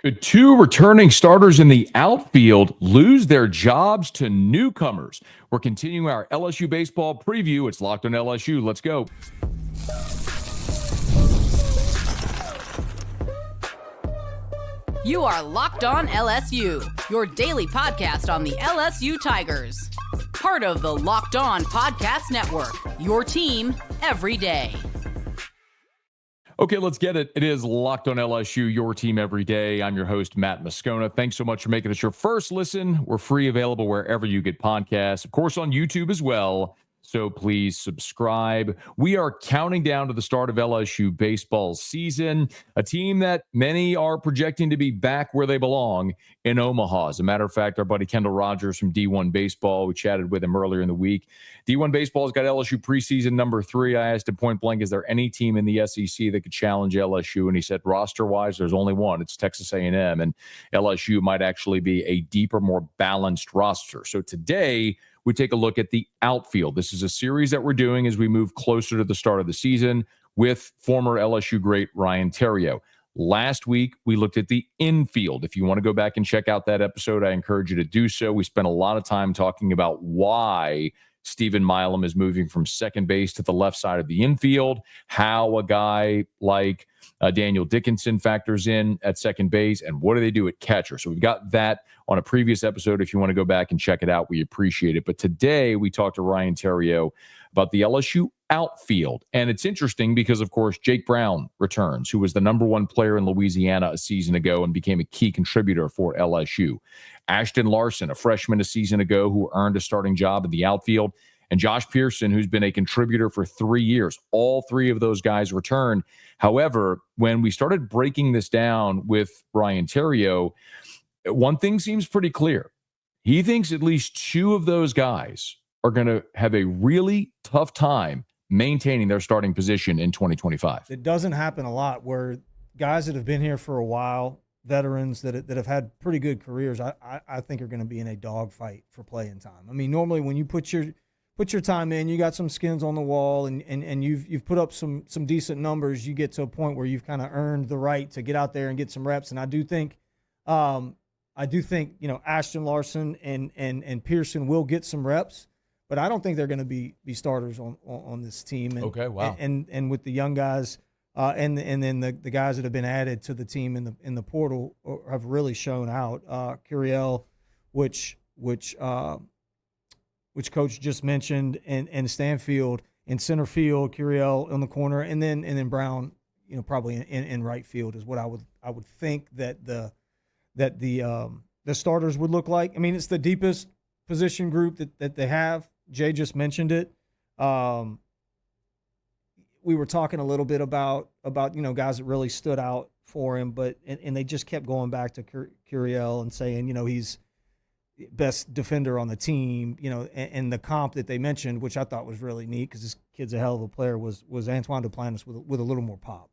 Could two returning starters in the outfield lose their jobs to newcomers? We're continuing our LSU baseball preview. It's Locked on LSU. Let's go. You are Locked on LSU, your daily podcast on the LSU Tigers. Part of the Locked On Podcast Network, your team every day. Okay, let's get it. It is Locked on LSU, your team every day. I'm your host, Matt Moscona. Thanks so much for making us your first listen. We're free, available wherever you get podcasts, of course, on YouTube as well. So please subscribe. We are counting down to the start of LSU baseball season, a team that many are projecting to be back where they belong in Omaha. As a matter of fact, our buddy Kendall Rogers from D1 Baseball, we chatted with him earlier in the week. D1 Baseball's got LSU preseason number 3. I asked him point blank, is there any team in the SEC that could challenge LSU? And he said, roster-wise, there's only one. It's Texas A&M, and LSU might actually be a deeper, more balanced roster. So today, we take a look at the outfield. This is a series that we're doing as we move closer to the start of the season with former LSU great Ryan Theriot. Last week, we looked at the infield. If you want to go back and check out that episode, I encourage you to do so. We spent a lot of time talking about why Stephen Milam is moving from second base to the left side of the infield, how a guy like Daniel Dickinson factors in at second base, and what do they do at catcher. So we've got that on a previous episode. If you want to go back and check it out, we appreciate it. But today we talked to Ryan Theriot about the LSU outfield. And it's interesting because, of course, Jake Brown returns, who was the number 1 player in Louisiana a season ago and became a key contributor for LSU. Ashton Larson, a freshman a season ago who earned a starting job in the outfield. And Josh Pearson, who's been a contributor for 3 years. All 3 of those guys return. However, when we started breaking this down with Ryan Theriot, one thing seems pretty clear. He thinks at least 2 of those guys are going to have a really tough time maintaining their starting position in 2025. It doesn't happen a lot where guys that have been here for a while, veterans that have had pretty good careers, I think are going to be in a dogfight for playing time. I mean, normally when you put your time in, you got some skins on the wall, and you've put up some decent numbers, you get to a point where you've kind of earned the right to get out there and get some reps. And I do think Ashton Larson and Pearson will get some reps, but I don't think they're going to be starters on this team. And, okay, wow. And with the young guys, and then the guys that have been added to the team in the portal have really shown out. Curiel, which Coach just mentioned, and Stanfield in center field, Curiel in the corner, and then Brown, probably in right field is what I would think that the starters would look like. I mean, it's the deepest position group that they have. Jay just mentioned it. We were talking a little bit about guys that really stood out for him, but and they just kept going back to Curiel and saying he's best defender on the team, and the comp that they mentioned, which I thought was really neat because this kid's a hell of a player, was Antoine Duplantis with a little more pop.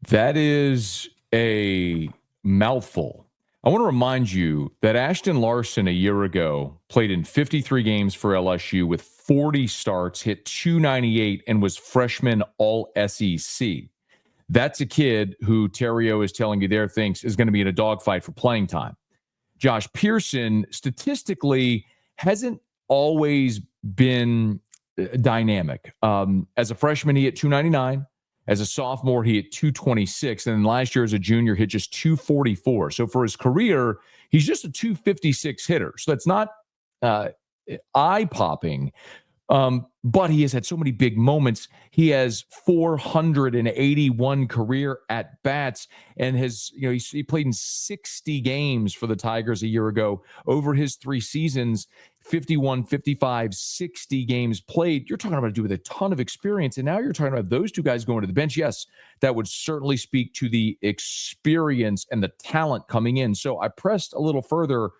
That is a mouthful. I want to remind you that Ashton Larson a year ago played in 53 games for LSU with 40 starts, hit .298, and was freshman All-SEC. That's a kid who Theriot is telling you there thinks is going to be in a dogfight for playing time. Josh Pearson statistically hasn't always been dynamic. As a freshman, he hit .299. As a sophomore, he hit .226. And then last year as a junior, hit just .244. So for his career, he's just a .256 hitter. So that's not eye-popping. But he has had so many big moments. He has 481 career at-bats and he played in 60 games for the Tigers a year ago. Over his 3 seasons, 51, 55, 60 games played. You're talking about a dude with a ton of experience, and now you're talking about those 2 guys going to the bench. Yes, that would certainly speak to the experience and the talent coming in. So I pressed a little further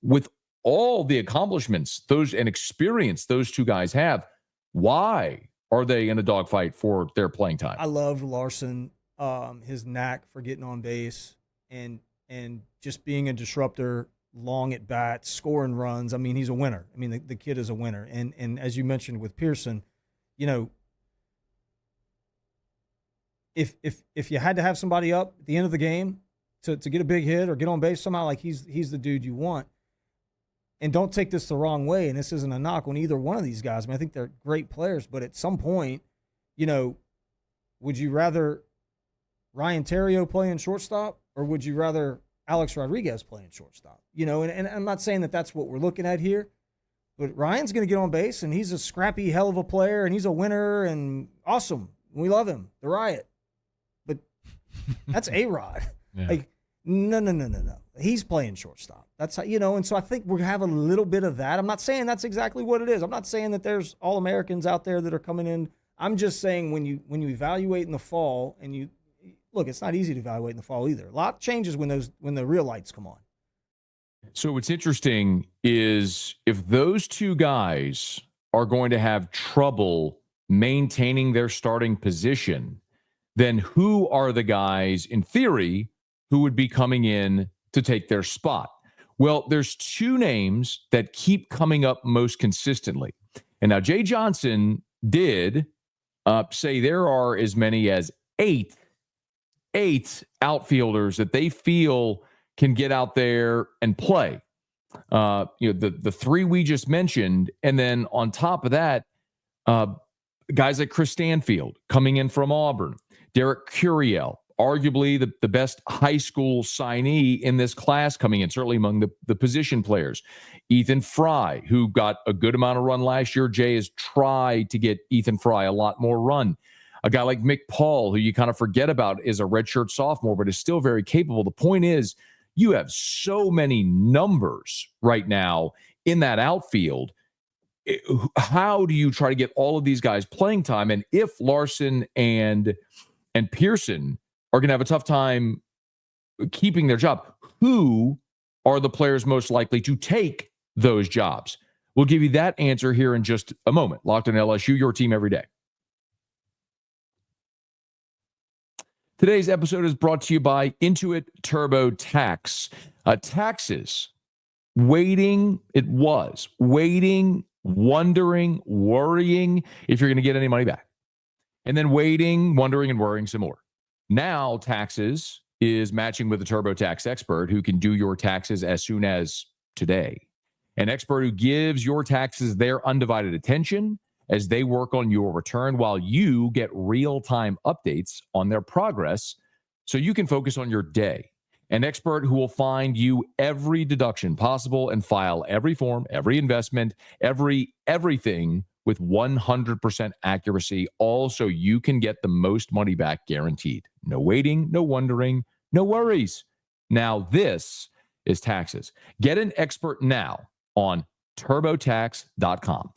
with all the accomplishments and experience those 2 guys have. Why are they in a dogfight for their playing time? I loved Larson, his knack for getting on base and just being a disruptor, long at bats, scoring runs. I mean, he's a winner. I mean, the kid is a winner. And as you mentioned with Pearson, if you had to have somebody up at the end of the game to get a big hit or get on base somehow, like he's the dude you want. And don't take this the wrong way, and this isn't a knock on either one of these guys. I mean, I think they're great players, but at some point, would you rather Ryan Theriot playing shortstop, or would you rather Alex Rodriguez playing shortstop? And I'm not saying that that's what we're looking at here, but Ryan's going to get on base, and he's a scrappy hell of a player, and he's a winner, and awesome. We love him, the Riot. But that's A-Rod. Yeah. Like, no. He's playing shortstop. That's how, and so I think we have a little bit of that. I'm not saying that's exactly what it is. I'm not saying that there's All-Americans out there that are coming in. I'm just saying when you evaluate in the fall, and look, it's not easy to evaluate in the fall either. A lot changes when the real lights come on. So what's interesting is if those two guys are going to have trouble maintaining their starting position, then who are the guys, in theory, who would be coming in to take their spot? Well, there's two names that keep coming up most consistently. And now Jay Johnson did say there are as many as eight outfielders that they feel can get out there and play. The three we just mentioned, and then on top of that, guys like Chris Stanfield coming in from Auburn, Derek Curiel, arguably the best high school signee in this class coming in, certainly among the position players. Ethan Fry, who got a good amount of run last year. Jay has tried to get Ethan Fry a lot more run. A guy like Mick Paul, who you kind of forget about, is a redshirt sophomore, but is still very capable. The point is, you have so many numbers right now in that outfield. How do you try to get all of these guys playing time? And if Larson and Pearson are going to have a tough time keeping their job, who are the players most likely to take those jobs? We'll give you that answer here in just a moment. Locked on LSU, your team every day. Today's episode is brought to you by Intuit TurboTax. Taxes, waiting, wondering, worrying if you're going to get any money back. And then waiting, wondering, and worrying some more. Now, taxes is matching with a TurboTax expert who can do your taxes as soon as today. An expert who gives your taxes their undivided attention as they work on your return while you get real-time updates on their progress so you can focus on your day. An expert who will find you every deduction possible and file every form, every investment, everything with 100% accuracy, all so you can get the most money back guaranteed. No waiting, no wondering, no worries. Now this is taxes. Get an expert now on TurboTax.com.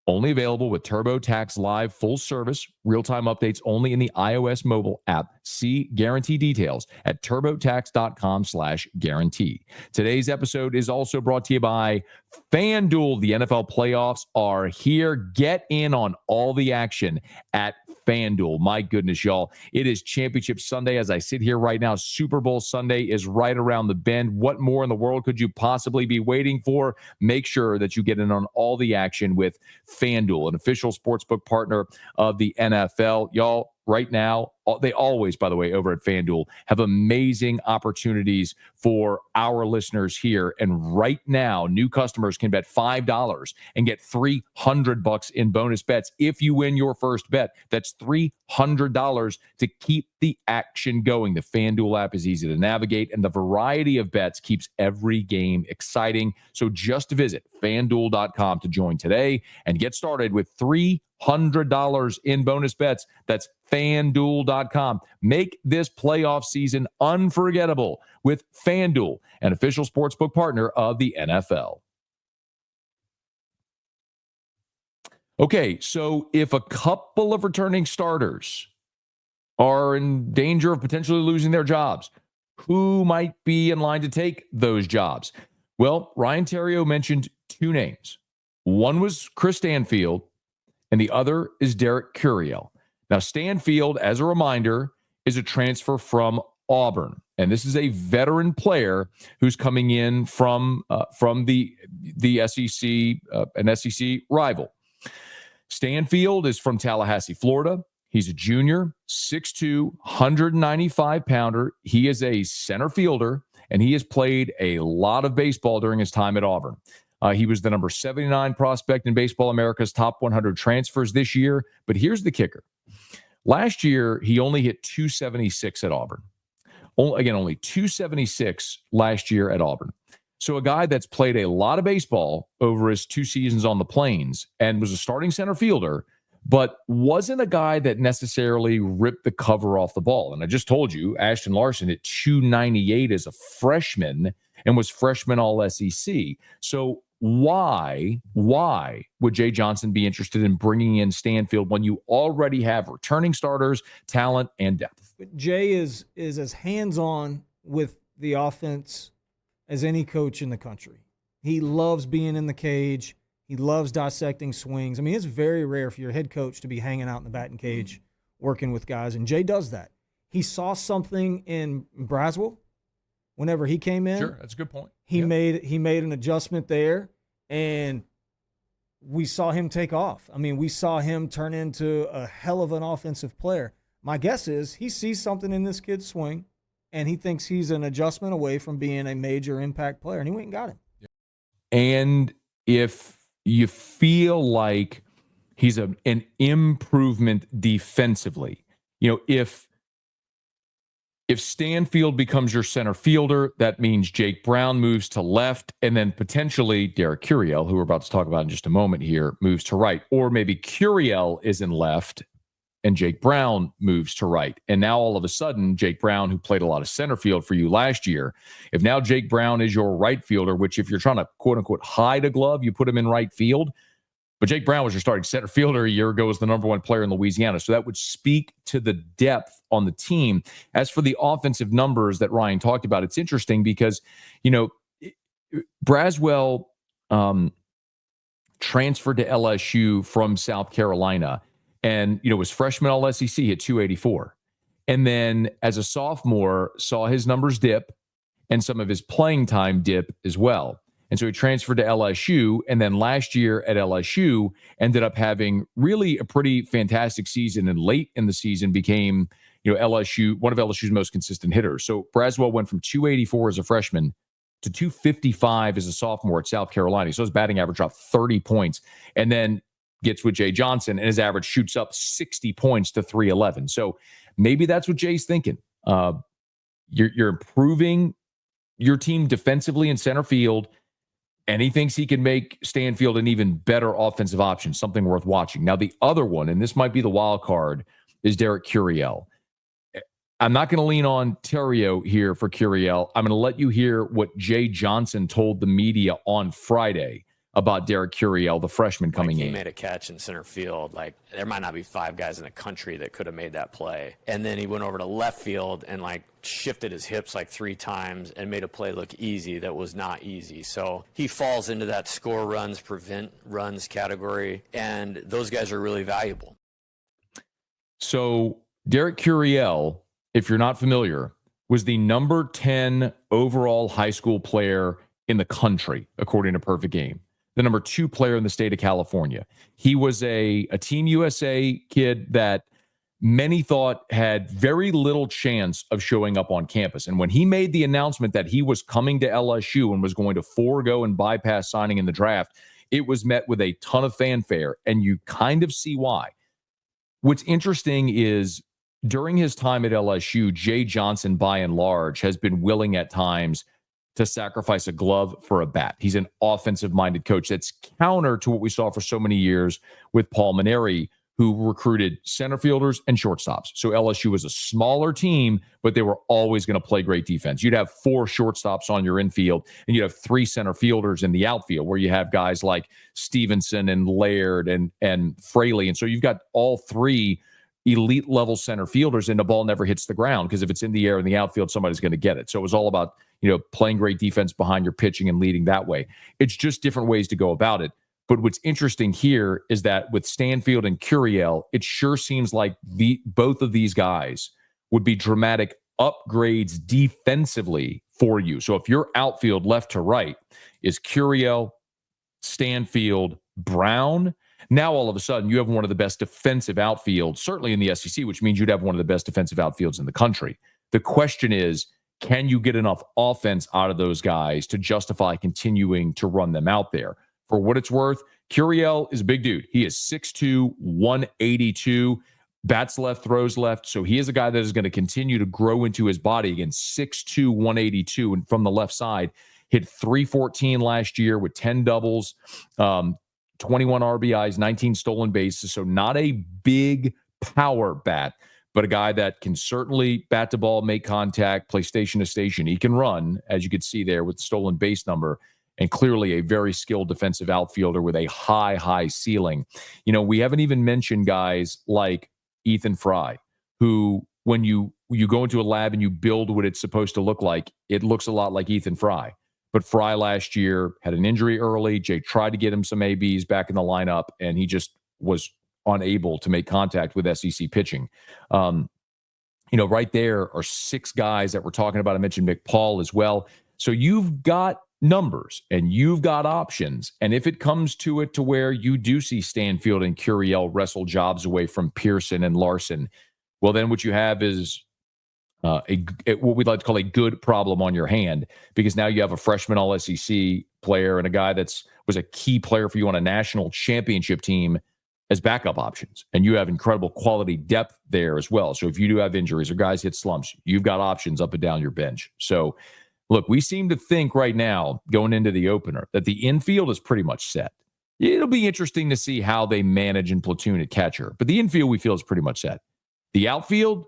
Only available with TurboTax Live Full Service. Real-time updates only in the iOS mobile app. See guarantee details at TurboTax.com/guarantee. Today's episode is also brought to you by FanDuel. The NFL playoffs are here. Get in on all the action at FanDuel. My goodness, y'all. It is Championship Sunday as I sit here right now. Super Bowl Sunday is right around the bend. What more in the world could you possibly be waiting for? Make sure that you get in on all the action with FanDuel, an official sportsbook partner of the NFL. Y'all, right now, they always, by the way, over at FanDuel, have amazing opportunities for our listeners here. And right now, new customers can bet $5 and get $300 in bonus bets if you win your first bet. That's $300 to keep the action going. The FanDuel app is easy to navigate, and the variety of bets keeps every game exciting. So just visit FanDuel.com to join today and get started with $300 in bonus bets. That's FanDuel.com. Make this playoff season unforgettable with FanDuel, an official sportsbook partner of the NFL. Okay, so if a couple of returning starters are in danger of potentially losing their jobs, who might be in line to take those jobs? Well, Ryan Theriot mentioned two names. One was Chris Stanfield, and the other is Derek Curiel. Now, Stanfield, as a reminder, is a transfer from Auburn, and this is a veteran player who's coming in from the SEC, an SEC rival. Stanfield is from Tallahassee, Florida. He's a junior, 6'2", 195-pounder. He is a center fielder, and he has played a lot of baseball during his time at Auburn. He was the number 79 prospect in Baseball America's top 100 transfers this year. But here's the kicker. Last year, he only hit 276 at Auburn. Only 276 last year at Auburn. So a guy that's played a lot of baseball over his 2 seasons on the Plains and was a starting center fielder, but wasn't a guy that necessarily ripped the cover off the ball. And I just told you, Ashton Larson hit 298 as a freshman and was freshman all SEC. So why would Jay Johnson be interested in bringing in Stanfield when you already have returning starters, talent, and depth? But Jay is as hands-on with the offense as any coach in the country. He loves being in the cage. He loves dissecting swings. I mean, it's very rare for your head coach to be hanging out in the batting cage working with guys, and Jay does that. He saw something in Braswell whenever he came in. Sure, that's a good point. He made an adjustment there, and we saw him take off. I mean, we saw him turn into a hell of an offensive player. My guess is he sees something in this kid's swing, and he thinks he's an adjustment away from being a major impact player, and he went and got him. And if you feel like he's an improvement defensively, if Stanfield becomes your center fielder, that means Jake Brown moves to left, and then potentially Derek Curiel, who we're about to talk about in just a moment here, moves to right. Or maybe Curiel is in left and Jake Brown moves to right. And now all of a sudden, Jake Brown, who played a lot of center field for you last year, if now Jake Brown is your right fielder, which if you're trying to quote unquote hide a glove, you put him in right field. But Jake Brown was your starting center fielder a year ago, as the number 1 player in Louisiana. So that would speak to the depth on the team. As for the offensive numbers that Ryan talked about, it's interesting because, Braswell transferred to LSU from South Carolina and, was freshman all SEC at 284. And then as a sophomore, saw his numbers dip and some of his playing time dip as well. And so he transferred to LSU, and then last year at LSU ended up having really a pretty fantastic season, and late in the season became, LSU, one of LSU's most consistent hitters. So Braswell went from 284 as a freshman to 255 as a sophomore at South Carolina. So his batting average dropped 30 points, and then gets with Jay Johnson, and his average shoots up 60 points to 311. So maybe that's what Jay's thinking. You're improving your team defensively in center field, and he thinks he can make Stanfield an even better offensive option, something worth watching. Now, the other one, and this might be the wild card, is Derek Curiel. I'm not going to lean on Theriot here for Curiel. I'm going to let you hear what Jay Johnson told the media on Friday about Derek Curiel, the freshman coming in. He made a catch in center field. There might not be 5 guys in the country that could have made that play. And then he went over to left field and shifted his hips 3 times and made a play look easy that was not easy. So he falls into that score runs, prevent runs category, and those guys are really valuable. So Derek Curiel, if you're not familiar, was the number 10 overall high school player in the country, according to Perfect Game. The number 2 player in the state of California. He was a Team USA kid that many thought had very little chance of showing up on campus. And when he made the announcement that he was coming to LSU and was going to forego and bypass signing in the draft, it was met with a ton of fanfare, and you kind of see why. What's interesting is during his time at LSU, Jay Johnson, by and large, has been willing at times to sacrifice a glove for a bat. He's an offensive-minded coach. That's counter to what we saw for so many years with Paul Maneri, who recruited center fielders and shortstops. So LSU was a smaller team, but they were always going to play great defense. You'd have 4 shortstops on your infield, and you'd have 3 center fielders in the outfield, where you have guys like Stevenson and Laird and Fraley. And so you've got all 3 elite level center fielders, and the ball never hits the ground, because if it's in the air in the outfield, somebody's going to get it. So it was all about, playing great defense behind your pitching and leading that way. It's just different ways to go about it. But what's interesting here is that with Stanfield and Curiel, it sure seems like both of these guys would be dramatic upgrades defensively for you. So if your outfield left to right is Curiel, Stanfield, Brown, Now, all of a sudden, you have one of the best defensive outfields, certainly in the SEC, which means you'd have one of the best defensive outfields in the country. The question is, can you get enough offense out of those guys to justify continuing to run them out there? For what it's worth, Curiel is a big dude. He is 6'2", 182, bats left, throws left. So he is a guy that is going to continue to grow into his body. Again, 6'2", 182, and from the left side, hit 314 last year with 10 doubles, 21 RBIs, 19 stolen bases. So not a big power bat, but a guy that can certainly bat the ball, make contact, play station to station. He can run, as you could see there with the stolen base number, and clearly a very skilled defensive outfielder with a high ceiling. You know, we haven't even mentioned guys like Ethan Fry, who when you go into a lab and you build what it's supposed to look like, it looks a lot like Ethan Fry. But Fry last year had an injury early. Jake tried to get him some ABs back in the lineup, and he just was unable to make contact with SEC pitching. Right there are 6 guys that we're talking about. I mentioned McPaul as well. So you've got numbers and you've got options. And if it comes to it to where you do see Stanfield and Curiel wrestle jobs away from Pearson and Larson, well, then what you have is what we'd like to call a good problem on your hand, because now you have a freshman All-SEC player and a guy was a key player for you on a national championship team as backup options. And you have incredible quality depth there as well. So if you do have injuries or guys hit slumps, you've got options up and down your bench. So look, we seem to think right now going into the opener that the infield is pretty much set. It'll be interesting to see how they manage and platoon at catcher, but the infield we feel is pretty much set. The outfield,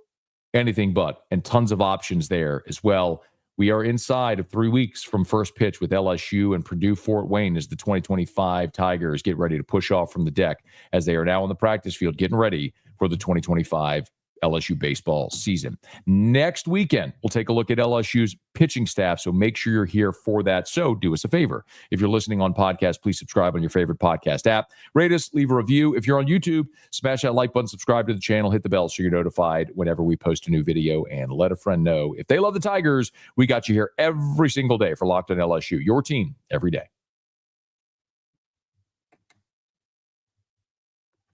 anything but, and tons of options there as well. We are inside of 3 weeks from first pitch with LSU and Purdue Fort Wayne as the 2025 Tigers get ready to push off from the deck, as they are now on the practice field getting ready for the 2025 LSU baseball season. Next weekend, we'll take a look at LSU's pitching staff, so make sure you're here for that. So do us a favor. If you're listening on podcast, please subscribe on your favorite podcast app. Rate us, leave a review. If you're on YouTube, smash that like button, subscribe to the channel, hit the bell so you're notified whenever we post a new video, and let a friend know. If they love the Tigers, we got you here every single day for Locked on LSU, your team every day.